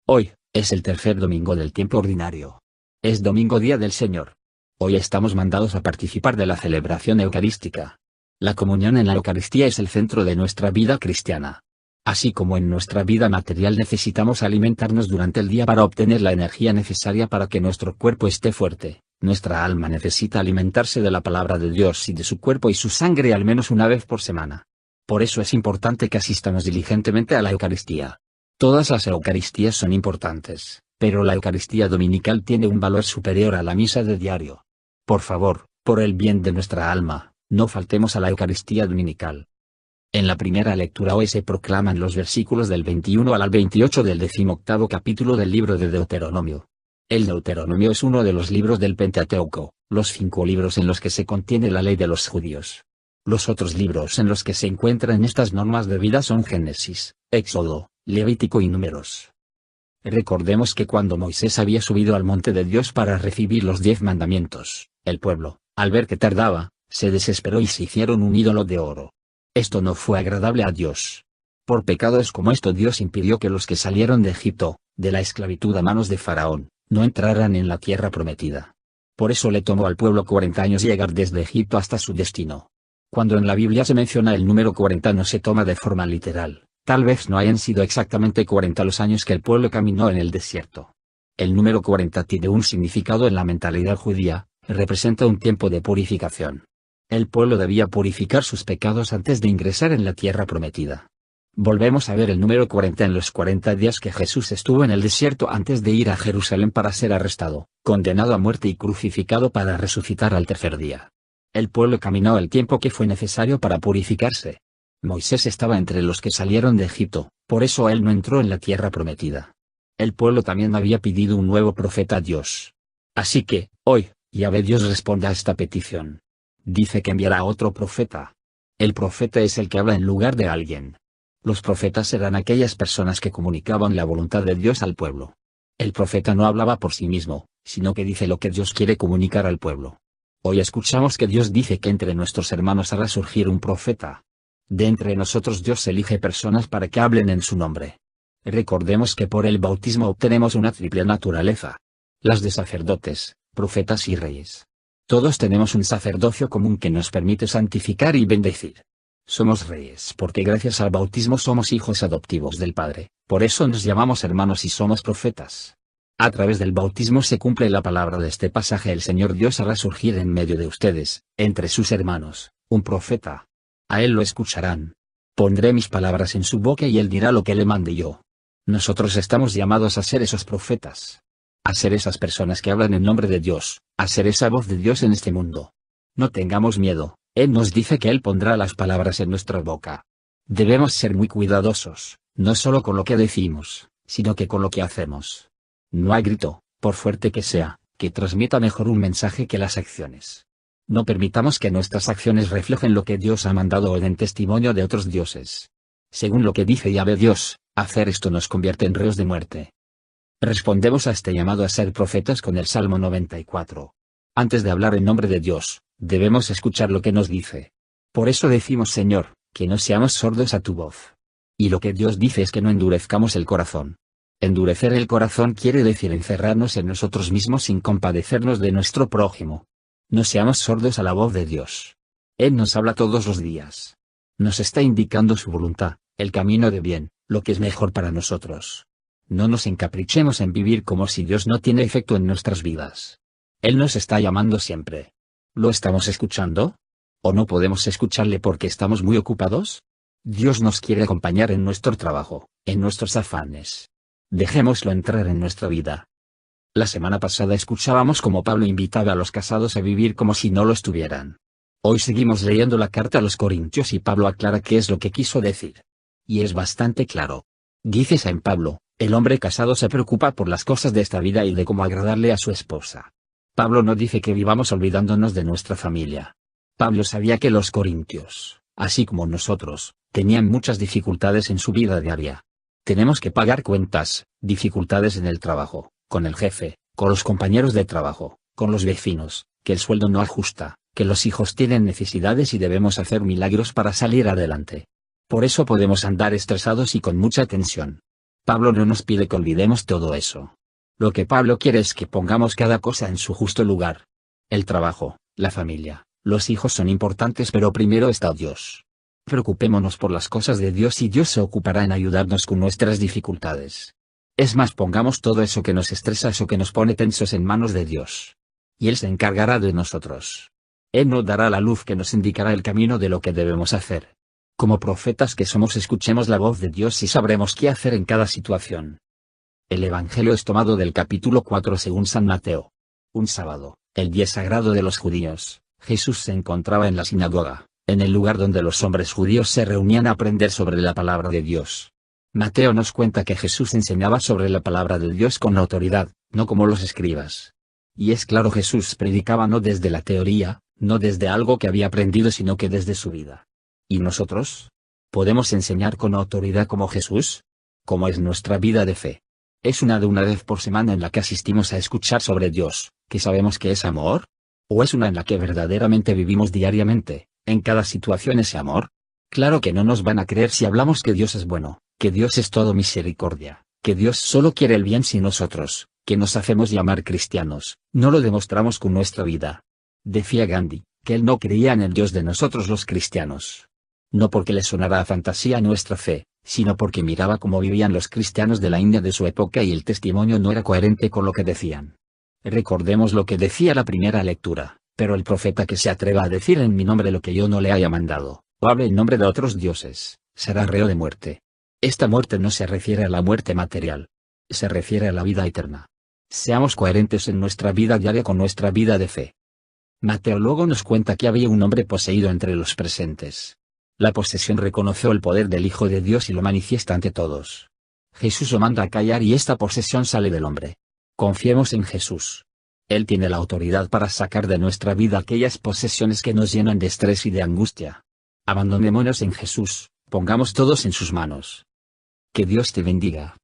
Hoy, es el tercer domingo del tiempo ordinario. Es domingo día del Señor. Hoy estamos mandados a participar de la celebración eucarística. La comunión en la Eucaristía es el centro de nuestra vida cristiana. Así como en nuestra vida material necesitamos alimentarnos durante el día para obtener la energía necesaria para que nuestro cuerpo esté fuerte, nuestra alma necesita alimentarse de la palabra de Dios y de su cuerpo y su sangre al menos una vez por semana. Por eso es importante que asistamos diligentemente a la Eucaristía. Todas las Eucaristías son importantes, pero la Eucaristía dominical tiene un valor superior a la misa de diario. Por favor, por el bien de nuestra alma, no faltemos a la Eucaristía dominical. En la primera lectura hoy se proclaman los versículos del 21 al 28 del 18º capítulo del libro de Deuteronomio. El Deuteronomio es uno de los libros del Pentateuco, los 5 libros en los que se contiene la ley de los judíos. Los otros libros en los que se encuentran estas normas de vida son Génesis, Éxodo, Levítico y Números. Recordemos que cuando Moisés había subido al monte de Dios para recibir los 10 mandamientos, el pueblo, al ver que tardaba, se desesperó y se hicieron un ídolo de oro. Esto no fue agradable a Dios. Por pecados como esto Dios impidió que los que salieron de Egipto, de la esclavitud a manos de Faraón, no entraran en la tierra prometida. Por eso le tomó al pueblo 40 años llegar desde Egipto hasta su destino. Cuando en la Biblia se menciona el número 40 no se toma de forma literal. Tal vez no hayan sido exactamente 40 los años que el pueblo caminó en el desierto. El número 40 tiene un significado en la mentalidad judía, representa un tiempo de purificación. El pueblo debía purificar sus pecados antes de ingresar en la tierra prometida. Volvemos a ver el número 40 en los 40 días que Jesús estuvo en el desierto antes de ir a Jerusalén para ser arrestado, condenado a muerte y crucificado para resucitar al tercer día. El pueblo caminó el tiempo que fue necesario para purificarse. Moisés estaba entre los que salieron de Egipto, por eso él no entró en la tierra prometida. El pueblo también había pedido un nuevo profeta a Dios. Así que, hoy, Yahvé Dios responde a esta petición. Dice que enviará otro profeta. El profeta es el que habla en lugar de alguien. Los profetas eran aquellas personas que comunicaban la voluntad de Dios al pueblo. El profeta no hablaba por sí mismo, sino que dice lo que Dios quiere comunicar al pueblo. Hoy escuchamos que Dios dice que entre nuestros hermanos hará surgir un profeta. De entre nosotros Dios elige personas para que hablen en su nombre. Recordemos que por el bautismo obtenemos una triple naturaleza. Las de sacerdotes, profetas y reyes. Todos tenemos un sacerdocio común que nos permite santificar y bendecir. Somos reyes porque gracias al bautismo somos hijos adoptivos del Padre, por eso nos llamamos hermanos y somos profetas. A través del bautismo se cumple la palabra de este pasaje: el Señor Dios hará surgir en medio de ustedes, entre sus hermanos, un profeta. A él lo escucharán. Pondré mis palabras en su boca y él dirá lo que le mande yo. Nosotros estamos llamados a ser esos profetas. A ser esas personas que hablan en nombre de Dios, a ser esa voz de Dios en este mundo. No tengamos miedo, Él nos dice que Él pondrá las palabras en nuestra boca. Debemos ser muy cuidadosos, no solo con lo que decimos, sino que con lo que hacemos. No hay grito, por fuerte que sea, que transmita mejor un mensaje que las acciones. No permitamos que nuestras acciones reflejen lo que Dios ha mandado o den testimonio de otros dioses. Según lo que dice Yahvé Dios, hacer esto nos convierte en reos de muerte. Respondemos a este llamado a ser profetas con el Salmo 94. Antes de hablar en nombre de Dios, debemos escuchar lo que nos dice. Por eso decimos: Señor, que no seamos sordos a tu voz. Y lo que Dios dice es que no endurezcamos el corazón. Endurecer el corazón quiere decir encerrarnos en nosotros mismos sin compadecernos de nuestro prójimo. No seamos sordos a la voz de Dios. Él nos habla todos los días. Nos está indicando su voluntad, el camino de bien, lo que es mejor para nosotros. No nos encaprichemos en vivir como si Dios no tiene efecto en nuestras vidas. Él nos está llamando siempre. ¿Lo estamos escuchando? ¿O no podemos escucharle porque estamos muy ocupados? Dios nos quiere acompañar en nuestro trabajo, en nuestros afanes. Dejémoslo entrar en nuestra vida. La semana pasada escuchábamos cómo Pablo invitaba a los casados a vivir como si no lo estuvieran. Hoy seguimos leyendo la carta a los Corintios y Pablo aclara qué es lo que quiso decir. Y es bastante claro. Dice San Pablo: el hombre casado se preocupa por las cosas de esta vida y de cómo agradarle a su esposa. Pablo no dice que vivamos olvidándonos de nuestra familia. Pablo sabía que los corintios, así como nosotros, tenían muchas dificultades en su vida diaria. Tenemos que pagar cuentas, dificultades en el trabajo, con el jefe, con los compañeros de trabajo, con los vecinos, que el sueldo no ajusta, que los hijos tienen necesidades y debemos hacer milagros para salir adelante. Por eso podemos andar estresados y con mucha tensión. Pablo no nos pide que olvidemos todo eso. Lo que Pablo quiere es que pongamos cada cosa en su justo lugar. El trabajo, la familia, los hijos son importantes, pero primero está Dios. Preocupémonos por las cosas de Dios y Dios se ocupará en ayudarnos con nuestras dificultades. Es más, pongamos todo eso que nos estresa, eso que nos pone tensos en manos de Dios. Y Él se encargará de nosotros. Él nos dará la luz que nos indicará el camino de lo que debemos hacer. Como profetas que somos, escuchemos la voz de Dios y sabremos qué hacer en cada situación. El Evangelio es tomado del capítulo 4 según San Mateo. Un sábado, el día sagrado de los judíos, Jesús se encontraba en la sinagoga, en el lugar donde los hombres judíos se reunían a aprender sobre la palabra de Dios. Mateo nos cuenta que Jesús enseñaba sobre la palabra de Dios con autoridad, no como los escribas. Y es claro, Jesús predicaba no desde la teoría, no desde algo que había aprendido, sino que desde su vida. ¿Y nosotros? ¿Podemos enseñar con autoridad como Jesús? ¿Cómo es nuestra vida de fe? ¿Es una vez por semana en la que asistimos a escuchar sobre Dios, que sabemos que es amor? ¿O es una en la que verdaderamente vivimos diariamente, en cada situación ese amor? Claro que no nos van a creer si hablamos que Dios es bueno, que Dios es todo misericordia, que Dios solo quiere el bien si nosotros, que nos hacemos llamar cristianos, no lo demostramos con nuestra vida. Decía Gandhi, que él no creía en el Dios de nosotros los cristianos. No porque le sonara a fantasía nuestra fe, sino porque miraba cómo vivían los cristianos de la India de su época y el testimonio no era coherente con lo que decían. Recordemos lo que decía la primera lectura: pero el profeta que se atreva a decir en mi nombre lo que yo no le haya mandado, o hable en nombre de otros dioses, será reo de muerte. Esta muerte no se refiere a la muerte material. Se refiere a la vida eterna. Seamos coherentes en nuestra vida diaria con nuestra vida de fe. Mateo luego nos cuenta que había un hombre poseído entre los presentes. La posesión reconoció el poder del Hijo de Dios y lo manifiesta ante todos. Jesús lo manda a callar y esta posesión sale del hombre. Confiemos en Jesús. Él tiene la autoridad para sacar de nuestra vida aquellas posesiones que nos llenan de estrés y de angustia. Abandonémonos en Jesús, pongamos todos en sus manos. Que Dios te bendiga.